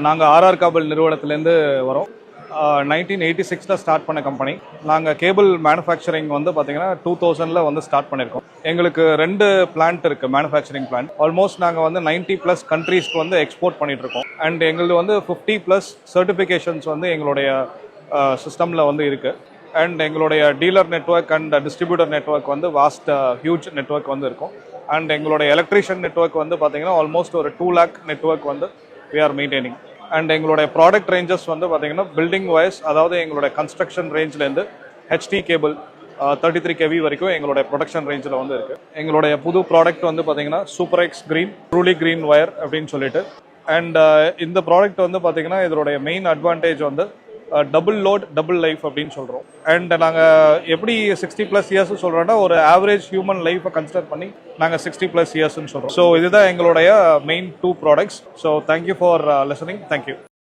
நாங்கள் RR cable நிறுவனத்திலேருந்து வரோம். 1986 start பண்ண கம்பெனி. நாங்கள் கேபிள் மேனுஃபேக்சரிங் வந்து பார்த்தீங்கன்னா 2000 வந்து ஸ்டார்ட் பண்ணியிருக்கோம். எங்களுக்கு 2 பிளான்ட் இருக்குது, மேனுஃபேக்சரிங் பிளான்ட். ஆல்மோஸ்ட் நாங்கள் வந்து 90+ கண்ட்ரீஸ்க்கு வந்து எக்ஸ்போர்ட் பண்ணிட்டு இருக்கோம். அண்ட் எங்களுக்கு வந்து 50+ சர்டிஃபிகேஷன்ஸ் வந்து எங்களுடைய சிஸ்டமில் வந்து இருக்குது. அண்ட் எங்களுடைய dealer network and distributor network வந்து வாஸ்ட் ஹியூஜ் நெட்வொர்க் வந்து இருக்கும். அண்ட் எங்களுடைய எலக்ட்ரிஷியன் நெட்வொர்க் வந்து பார்த்தீங்கன்னா ஆல்மோஸ்ட் ஒரு 2 lakh நெட்வொர்க் வந்து we are maintaining. அண்ட் எங்களுடைய ப்ராடக்ட் ரேஞ்சஸ் வந்து பார்த்தீங்கன்னா பில்டிங் வைஸ், அதாவது எங்களுடைய கன்ஸ்ட்ரக்ஷன் ரேஞ்சிலேருந்து ஹெச்டி கேபிள் 33 kV வரைக்கும் எங்களுடைய ப்ரொடக்ஷன் ரேஞ்சில் வந்து இருக்குது. எங்களுடைய புது ப்ராடக்ட் வந்து பார்த்தீங்கன்னா super X green, truly green wire அப்படின்னு சொல்லிட்டு. அண்ட் இந்த ப்ராடக்ட் வந்து பார்த்தீங்கன்னா இதோடைய மெயின் அட்வான்டேஜ் வந்து டபுள் லோட் டபுள் லைஃப் அப்படின்னு சொல்கிறோம். அண்ட் நாங்கள் எப்படி 60+ இயர்ஸ் சொல்கிறோன்னா, ஒரு ஆவரேஜ் ஹியூமன் லைஃப்பை கன்சிடர் பண்ணி நாங்கள் 60+ இயர்ஸ்ன்னு சொல்கிறோம். ஸோ இதுதான் எங்களுடைய main 2 products. So thank you for listening. Thank you.